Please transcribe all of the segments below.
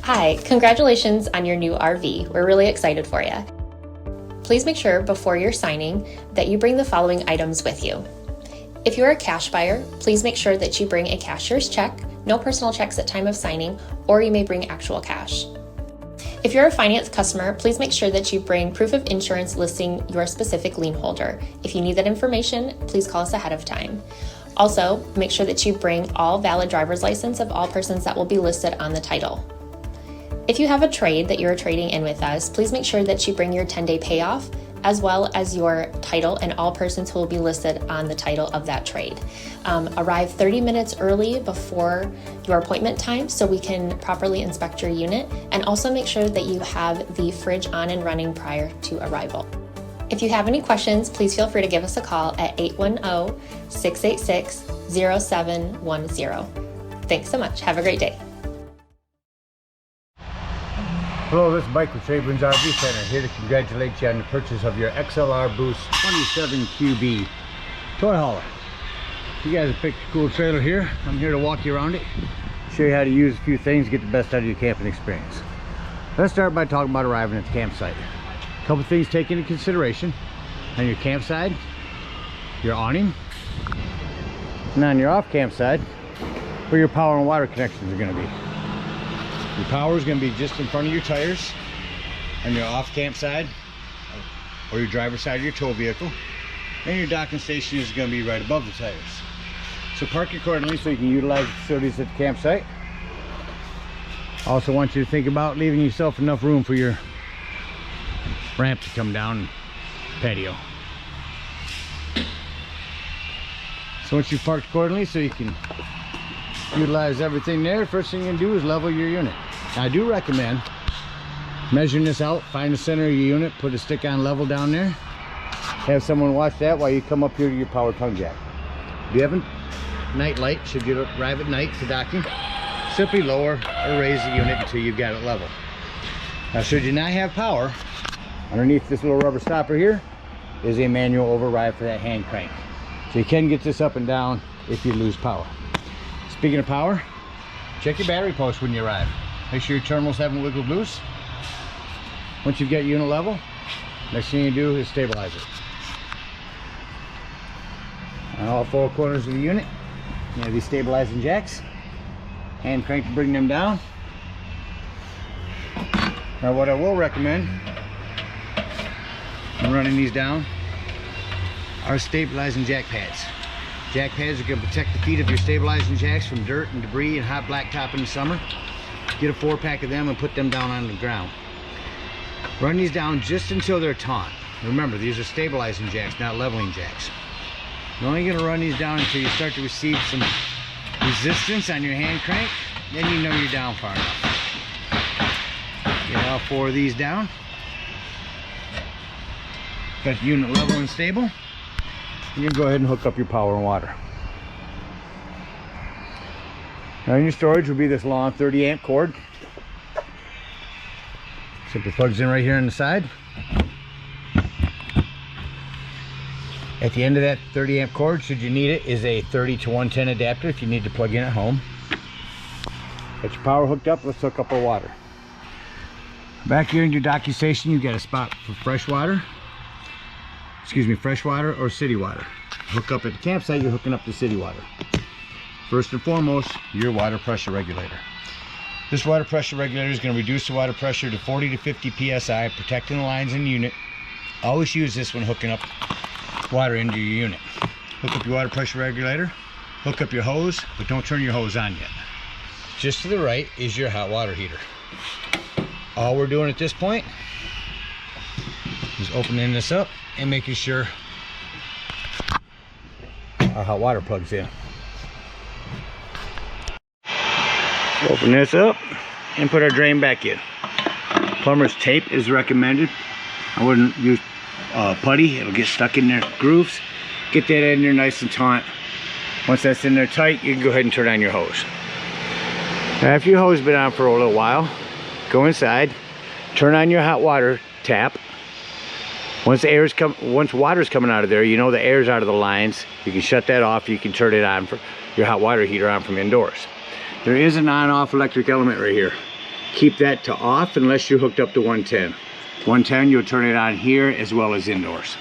Hi, congratulations on your new RV. We're really excited for you. Please make sure before you're signing that you bring the following items with you. If you're a cash buyer, please make sure that you bring a cashier's check, no personal checks at time of signing, or you may bring actual cash. If you're a finance customer, please make sure that you bring proof of insurance listing your specific lien holder. If you need that information, please call us ahead of time. Also, make sure that you bring all valid driver's license of all persons that will be listed on the title. If you have a trade that you're trading in with us, please make sure that you bring your 10-day payoff as well as your title and all persons who will be listed on the title of that trade. Arrive 30 minutes early before your appointment time so we can properly inspect your unit, and also make sure that you have the fridge on and running prior to arrival. If you have any questions, please feel free to give us a call at 810-686-0710. Thanks so much. Have a great day. Hello, this is Mike with TradeWinds RV Center, here to congratulate you on the purchase of your XLR Boost 27 QB toy hauler. You guys have picked a cool trailer here. I'm here to walk you around it, show you how to use a few things, get the best out of your camping experience. Let's start by talking about arriving at the campsite. A couple things to take into consideration on your campsite: your awning, and on your off campsite, where your power and water connections are going to be. Your power is going to be just in front of your tires on your off campsite or your driver's side of your tow vehicle, and your docking station is going to be right above the tires. So park accordingly so you can utilize the facilities at the campsite. Also want you to think about leaving yourself enough room for your ramp to come down patio. So once you've parked accordingly so you can utilize everything there, first thing you can do is level your unit. Now, I do recommend measuring this out, find the center of your unit, put a stick on level down there, have someone watch that while you come up here to your power tongue jack. If you have a night light, should you arrive at night to docking, simply lower or raise the unit until you've got it level. Now, should you not have power, underneath this little rubber stopper here is a manual override for that hand crank. So you can get this up and down if you lose power. Speaking of power, check your battery post when you arrive. Make sure your terminals haven't wiggled loose. Once you've got unit level, next thing you do is stabilize it. On all four corners of the unit, you have these stabilizing jacks. Hand crank to bring them down. Now, what I will recommend when running these down are stabilizing jack pads. Jack pads are going to protect the feet of your stabilizing jacks from dirt and debris and hot blacktop in the summer. Get a 4-pack of them and put them down on the ground. Run these down just until they're taut. Remember, these are stabilizing jacks, not leveling jacks. You're only going to run these down until you start to receive some resistance on your hand crank. Then you know you're down far enough. Get all 4 of these down. Got the unit level and stable. You can go ahead and hook up your power and water. Now, in your storage will be this long 30-amp cord. Simply plugs in right here on the side. At the end of that 30-amp cord, should you need it, is a 30 to 110 adapter if you need to plug in at home. Got your power hooked up. Let's hook up our water. Back here in your docking station, you've got a spot for freshwater or city water. Hook up at the campsite, you're hooking up to city water. First and foremost, your water pressure regulator. This water pressure regulator is going to reduce the water pressure to 40 to 50 psi, protecting the lines in the unit. Always use this when hooking up water into your unit. Hook up your water pressure regulator, hook up your hose, but don't turn your hose on yet. Just to the right is your hot water heater. All we're doing at this point is opening this up and making sure our hot water plugs in. Open this up and put our drain back in. Plumber's tape is recommended. I wouldn't use putty, it'll get stuck in their grooves. Get that in there nice and taut. Once that's in there tight, you can go ahead and turn on your hose. Now, after your hose has been on for a little while, go inside, turn on your hot water tap. Once water's coming out of there, you know the air's out of the lines. You can shut that off. You can turn it on for your hot water heater on from indoors. There is an on-off electric element right here. keep that to off unless you're hooked up to 110. 110, you'll turn it on here as well as indoors.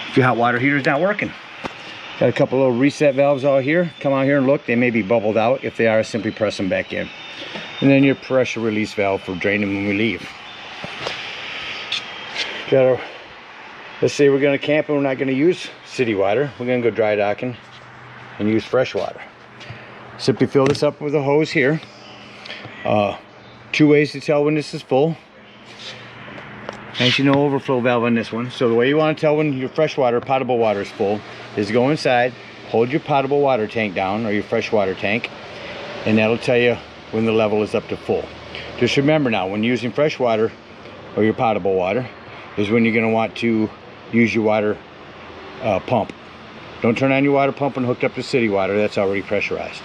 If your hot water heater's not working, got a couple little reset valves out here. Come out here and look. They may be bubbled out. If they are, simply press them back in. And then your pressure release valve for draining when we leave. Let's say we're going to camp and we're not going to use city water. We're going to go dry docking and use fresh water. Simply fill this up with a hose here. 2 ways to tell when this is full. Actually, no overflow valve on this one. So the way you want to tell when your fresh water, potable water is full is go inside, hold your potable water tank down or your fresh water tank, and that'll tell you when the level is up to full. Just remember now, when using fresh water or your potable water is when you're going to want to use your water pump. Don't turn on your water pump and hooked up to city water. That's already pressurized.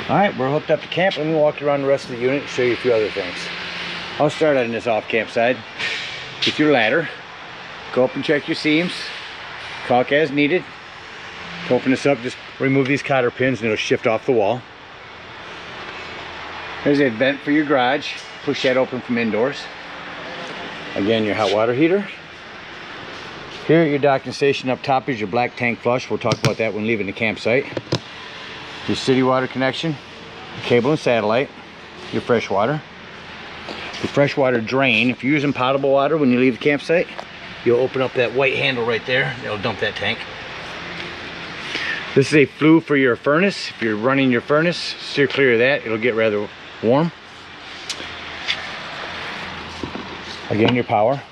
All right, we're hooked up to camp. Let me walk around the rest of the unit and show you a few other things. I'll start on this off campsite with your ladder. Go up and check your seams. Caulk as needed. To open this up, just remove these cotter pins and it'll shift off the wall. There's a vent for your garage. Push that open from indoors. Again, your hot water heater. Here at your docking station up top is your black tank flush. We'll talk about that when leaving the campsite. Your city water connection, cable and satellite, your fresh water. The freshwater drain, if you're using potable water when you leave the campsite, you'll open up that white handle right there. It'll dump that tank. This is a flue for your furnace. If you're running your furnace, steer clear of that. It'll get rather warm. Again, your power.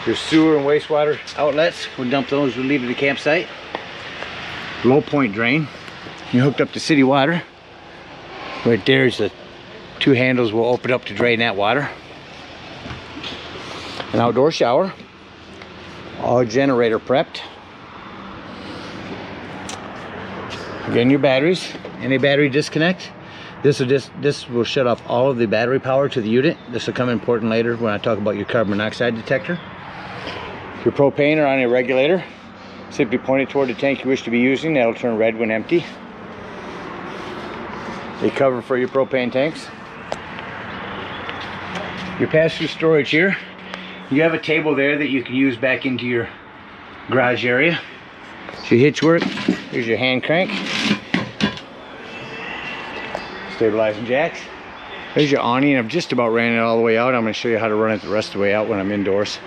Your sewer and wastewater outlets, we'll dump those when leaving the campsite. Low point drain. You're hooked up to city water. Right there's the 2 handles will open up to drain that water. An outdoor shower. All generator prepped. Again, your batteries. Any battery disconnect, this will shut off all of the battery power to the unit. This will come important later when I talk about your carbon monoxide detector. Your propane or on a regulator, simply point it toward the tank you wish to be using. That'll turn red when empty. A cover for your propane tanks. Your pass-through storage here. You have a table there that you can use back into your garage area. So your hitch work. Here's your hand crank. Stabilizing jacks. There's your awning. I've just about ran it all the way out. I'm going to show you how to run it the rest of the way out when I'm indoors.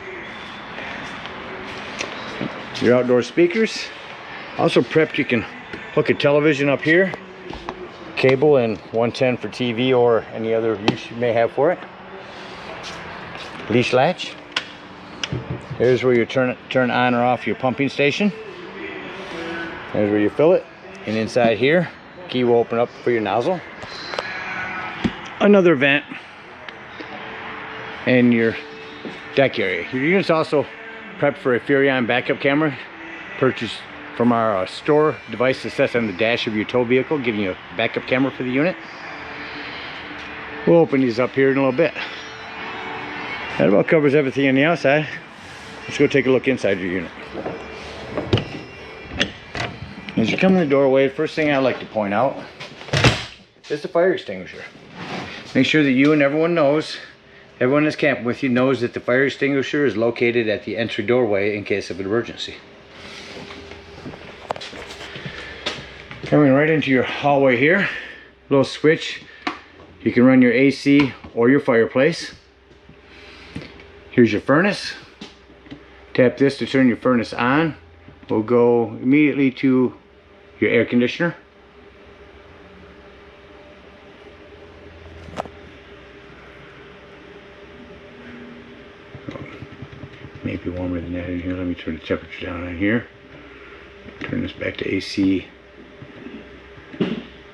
Your outdoor speakers. Also prepped, you can hook a television up here. Cable and 110 for TV or any other use you may have for it. Leash latch. Here's where you turn on or off your pumping station. There's where you fill it. And inside here, key will open up for your nozzle. Another vent. And your deck area. Your unit's also prepped for a Furrion backup camera purchased from our store. Device that sits on the dash of your tow vehicle, giving you a backup camera for the unit. We'll open these up here in a little bit. That about covers everything on the outside. Let's go take a look inside your unit. As you come in the doorway, first thing I like to point out is the fire extinguisher. Make sure that you and everyone that's camping with you knows that the fire extinguisher is located at the entry doorway in case of an emergency. Coming right into your hallway here, little switch. You can run your AC or your fireplace. Here's your furnace. Tap this to turn your furnace on. We'll go immediately to your air conditioner. Maybe warmer than that in here. Let me turn the temperature down on here. Turn this back to AC.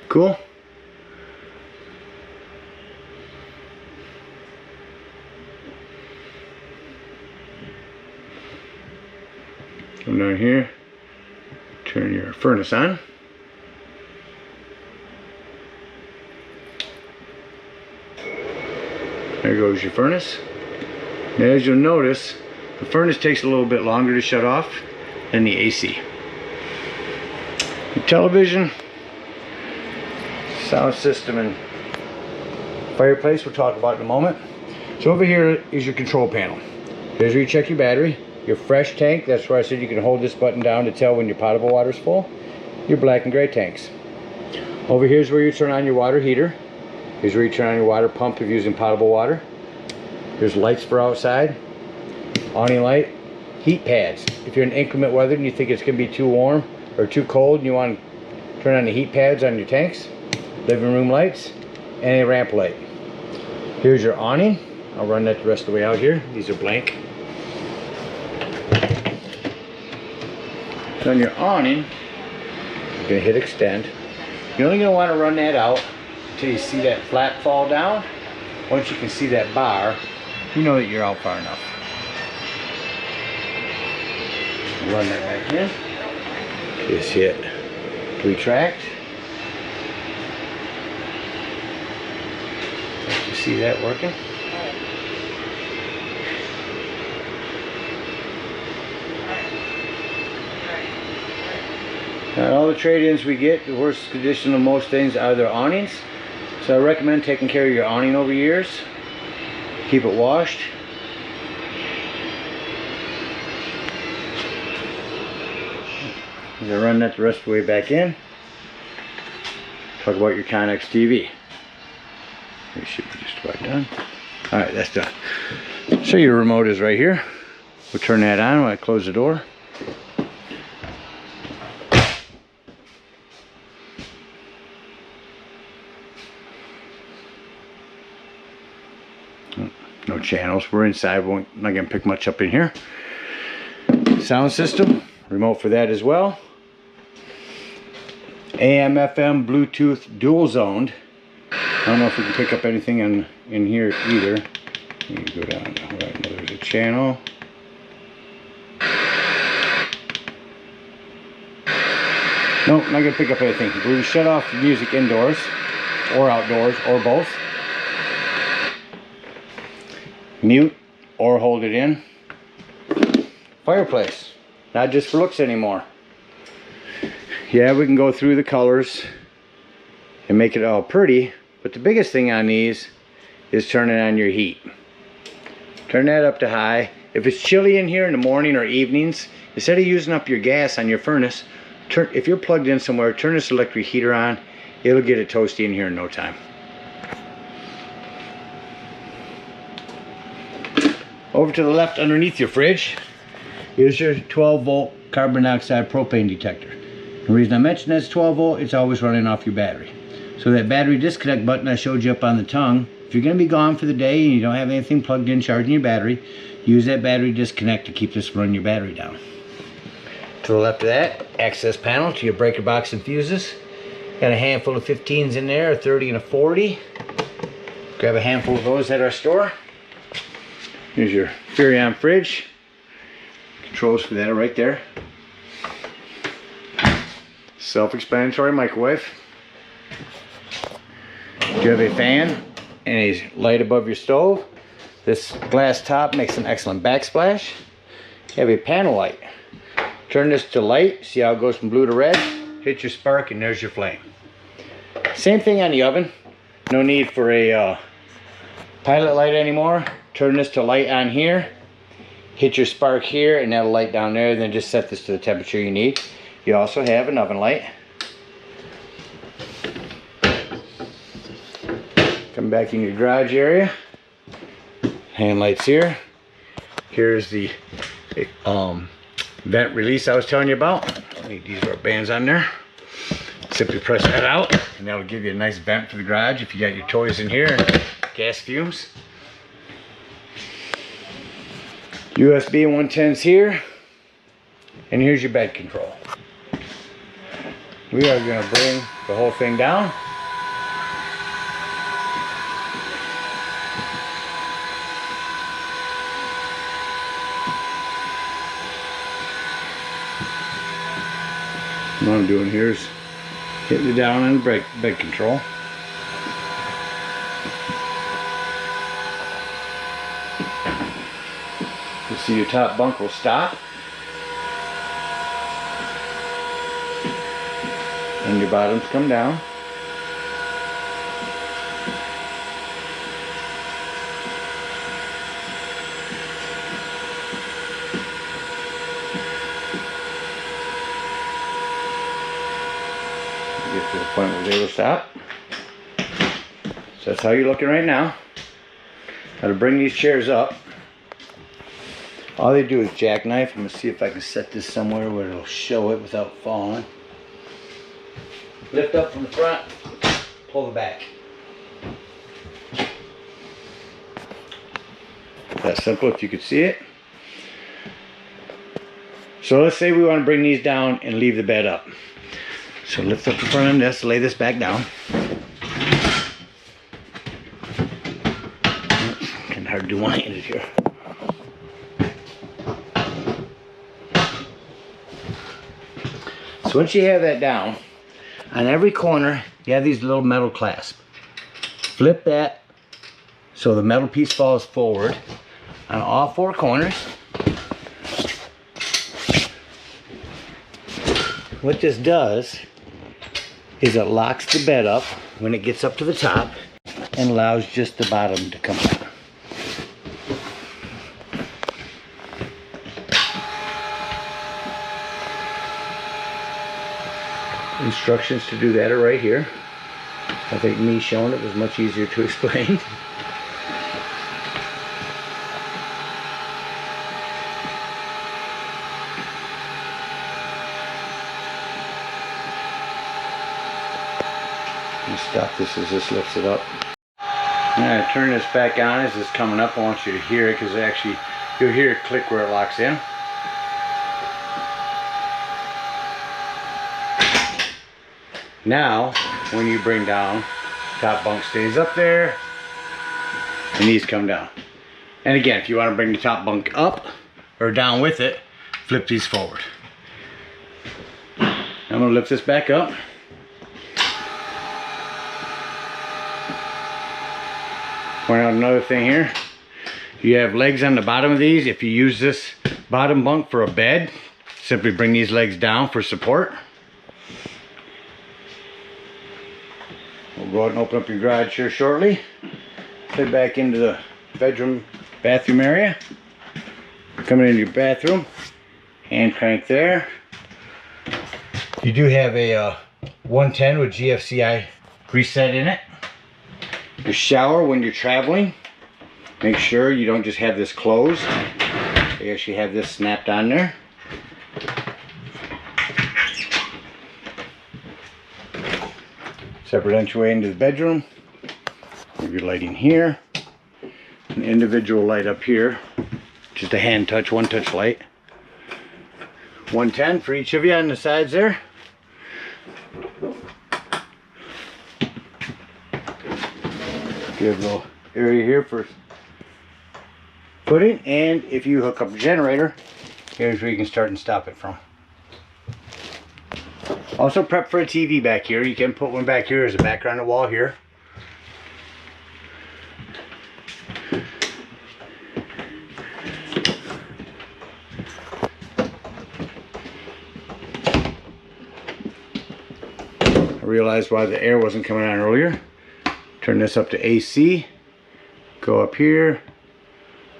Cool. Come down here, turn your furnace on. There goes your furnace. Now, as you'll notice, the furnace takes a little bit longer to shut off than the AC. The television, sound system, and Fireplace we'll talk about in a moment. So over here is your control panel. Here's where you check your battery. Your fresh tank, that's where I said you can hold this button down to tell when your potable water is full. Your black and gray tanks. Over here's where you turn on your water heater. Here's where you turn on your water pump if you're using potable water. There's lights for outside. Awning light. Heat pads. If you're in inclement weather and you think it's going to be too warm or too cold and you want to turn on the heat pads on your tanks. Living room lights. And a ramp light. Here's your awning. I'll run that the rest of the way out here. These are blank. So on your awning, you're going to hit extend. You're only going to want to run that out until you see that flap fall down. Once you can see that bar, you know that you're out far enough. Run that back in. Just hit retract. You see that working? Now, all the trade-ins we get, the worst condition of most things are their awnings. So I recommend taking care of your awning over years. Keep it washed. I'm going to run that the rest of the way back in. Talk about your Connex TV. We should be just about done. Alright, that's done. So your remote is right here. We'll turn that on when I close the door. No channels. We're inside. We're not going to pick much up in here. Sound system. Remote for that as well. AM, FM, Bluetooth, dual zoned. I don't know if we can pick up anything in here either. You go down. Right, there's a channel. Nope, not going to pick up anything. We're going to shut off the music indoors or outdoors or both. Mute or hold it in. Fireplace. Not just for looks anymore. Yeah, we can go through the colors and make it all pretty, but the biggest thing on these is turning on your heat. Turn that up to high. If it's chilly in here in the morning or evenings, instead of using up your gas on your furnace, if you're plugged in somewhere, turn this electric heater on. It'll get it toasty in here in no time. Over to the left underneath your fridge is your 12 volt carbon dioxide propane detector. The reason I mention that's 12 volt, it's always running off your battery. So that battery disconnect button I showed you up on the tongue, if you're going to be gone for the day and you don't have anything plugged in charging your battery, use that battery disconnect to keep this running your battery down. To the left of that, access panel to your breaker box and fuses. Got a handful of 15s in there, a 30 and a 40. Grab a handful of those at our store. Here's your Furrion fridge. Controls for that are right there. Self-explanatory microwave. You have a fan and a light above your stove. This glass top makes an excellent backsplash. You have a panel light. Turn this to light, see how it goes from blue to red. Hit your spark and there's your flame. Same thing on the oven. No need for a pilot light anymore. Turn this to light on here. Hit your spark here and that'll light down there. Then just set this to the temperature you need. You also have an oven light. Come back in your garage area. Hand lights here. Here's the vent release I was telling you about. These rubber bands on there. Simply press that out and that'll give you a nice vent for the garage if you got your toys in here and gas fumes. USB 110s here. And here's your bed control. We are going to bring the whole thing down. What I'm doing here is hitting it down on the bed control. You'll see your top bunk will stop. And your bottoms come down. get to the point where they will stop. So that's how you're looking right now. How to bring these chairs up. All they do is jackknife. I'm going to see if I can set this somewhere where it'll show it without falling. Lift up from the front, pull the back. That's simple if you could see it. So let's say we want to bring these down and leave the bed up. So lift up the front of this, lay this back down. Kind of hard to do one-handed here. So once you have that down, on every corner you have these little metal clasps. Flip that so the metal piece falls forward on all four corners. What this does is it locks the bed up when it gets up to the top and allows just the bottom to come down. Instructions to do that are right here. I think me showing it was much easier to explain. Stop this as this lifts it up. I'm going to turn this back on as it's coming up. I want you to hear it because actually you'll hear it click where it locks in. Now when you bring down, top bunk stays up there and these come down. And again, if you want to bring the top bunk up or down with it, flip these forward. I'm going to lift this back up. Point out another thing here. You have legs on the bottom of these. If you use this bottom bunk for a bed, simply bring these legs down for support. We'll go out and open up your garage here shortly. Head back into the bedroom, bathroom area. Coming into your bathroom. Hand crank there. You do have a 110 with GFCI preset in it. Your shower when you're traveling, make sure you don't just have this closed. You actually have this snapped on there. Separate entryway into the bedroom. Have your lighting here. An individual light up here. Just a hand touch, one touch light. 110 for each of you on the sides there. You have a little area here for footing, and if you hook up a generator, here's where you can start and stop it from. Also prep for a TV back here. You can put one back here as a background on the wall here. I realized why the air wasn't coming on earlier. Turn this up to AC, go up here,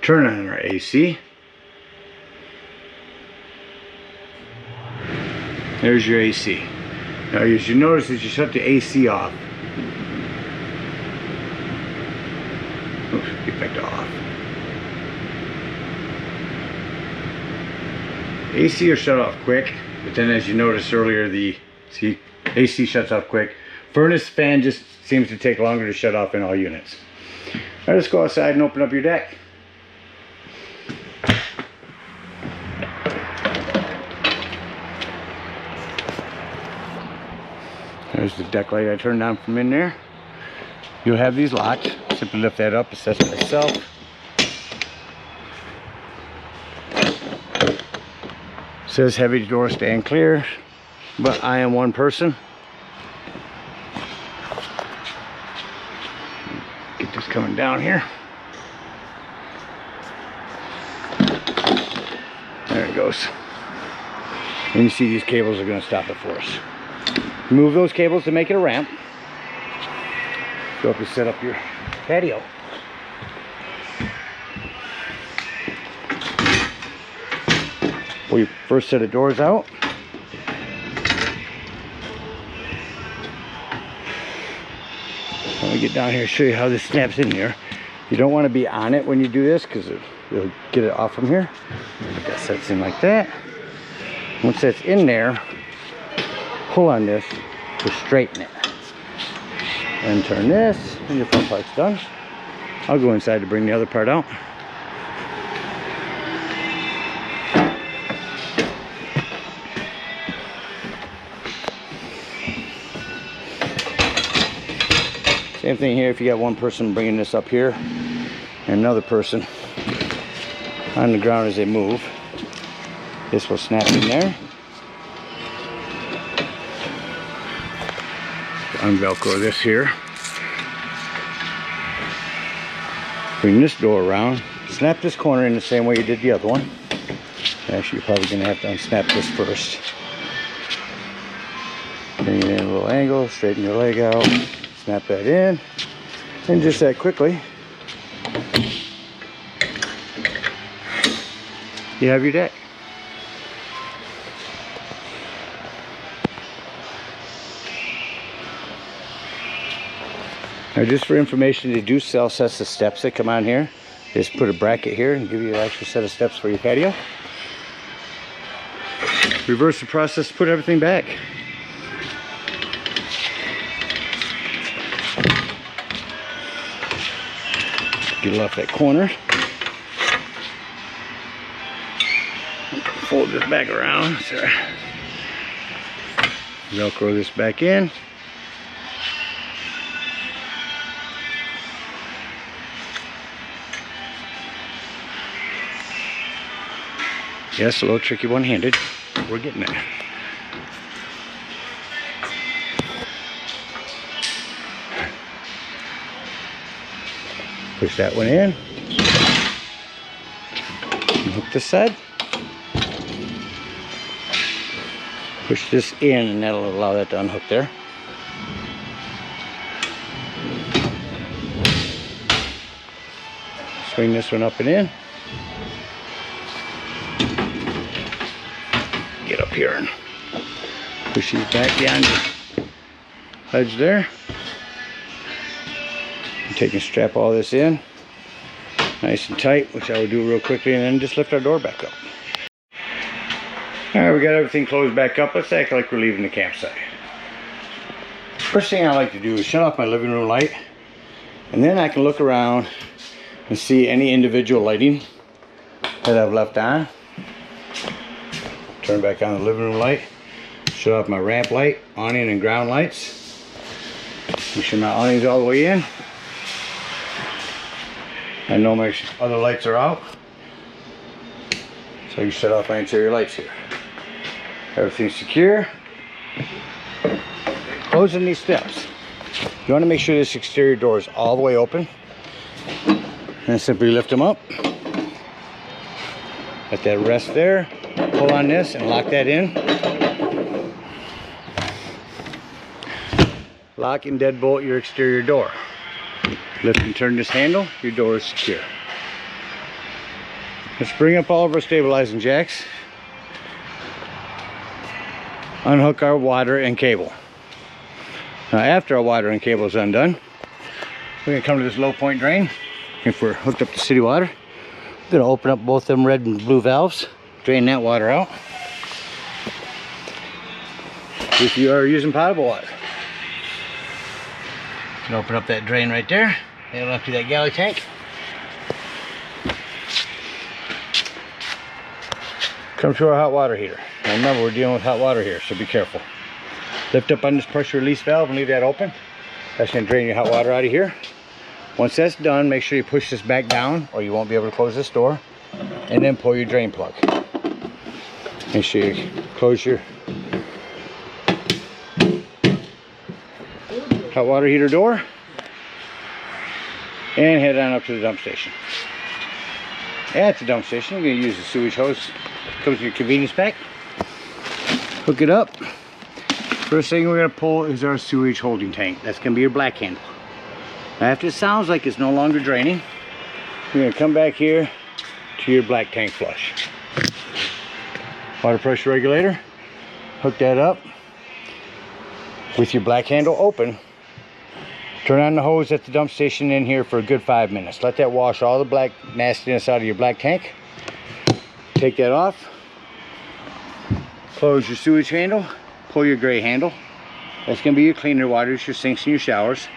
turn on our AC. There's your AC. Now as you notice, as you shut the AC off, oops, get back to off. AC will shut off quick, but then as you noticed earlier, the AC shuts off quick. Furnace fan just seems to take longer to shut off in all units. Now let's go outside and open up your deck. There's the deck light I turned on from in there. You'll have these locked. Simply lift that up, assess it myself. Says heavy door stand clear, but I am one person. Get this coming down here. There it goes. And you see these cables are going to stop it for us. Move those cables to make it a ramp. Go up and set up your patio. Pull your first set of doors out. Let me get down here and show you how this snaps in here. You don't want to be on it when you do this because it'll get it off from here. That sets in like that. Once that's in there, pull on this to straighten it. And turn this, and your front part's done. I'll go inside to bring the other part out. Same thing here, if you got one person bringing this up here and another person on the ground as they move, this will snap in there. Unvelcro this here. Bring this door around. Snap this corner in the same way you did the other one. Actually, you're probably going to have to unsnap this first. Bring it in a little angle, straighten your leg out. Snap that in, and just that quickly, you have your deck. Now, just for information, they do sell sets of steps that come on here. Just put a bracket here and give you an extra set of steps for your patio. Reverse the process, put everything back. Get it off that corner. Fold this back around. Sorry. Velcro this back in. Yes, a little tricky one-handed. We're getting there. Push that one in. Hook this side. Push this in, and that'll allow that to unhook there. Swing this one up and in. Get up here and push these back down the ledge there. Take and strap all this in nice and tight, which I will do real quickly, and then just lift our door back up. All right, we got everything closed back up. Let's act like we're leaving the campsite. First thing I like to do is shut off my living room light, and then I can look around and see any individual lighting that I've left on. Turn back on the living room light. Shut off my ramp light, awning and ground lights. Make sure my awning's all the way in. I know my other lights are out, so you shut off my interior lights here. Everything's secure. Closing these steps. You want to make sure this exterior door is all the way open, and simply lift them up. Let that rest there. Pull on this and lock that in. Lock and deadbolt your exterior door. Lift and turn this handle, your door is secure. Let's bring up all of our stabilizing jacks. Unhook our water and cable. Now, after our water and cable is undone, we're going to come to this low point drain. If we're hooked up to city water, we're going to open up both them red and blue valves, drain that water out. If you are using potable water, you can open up that drain right there. That'll empty that galley tank. Come to our hot water heater. Now remember, we're dealing with hot water here, so be careful. Lift up on this pressure release valve and leave that open. That's going to drain your hot water out of here. Once that's done, make sure you push this back down or you won't be able to close this door. And then pull your drain plug. Make sure you close your hot water heater door and head on up to the dump station. At the dump station, you're going to use the sewage hose. Comes in your convenience pack. Hook it up. First thing we're going to pull is our sewage holding tank. That's going to be your black handle. Now, after it sounds like it's no longer draining, we're going to come back here to your black tank flush. Water pressure regulator. Hook that up with your black handle open Turn on the hose at the dump station in here for a good 5 minutes. Let that wash all the black nastiness out of your black tank. Take that off. Close your sewage handle. Pull your gray handle. That's going to be your cleaner waters, your sinks and your showers.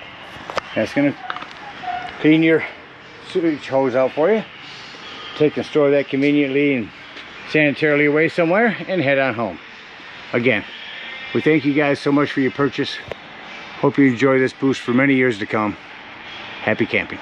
That's going to clean your sewage hose out for you. Take and store that conveniently and sanitarily away somewhere and head on home. Again, we thank you guys so much for your purchase. Hope you enjoy this boost for many years to come. Happy camping.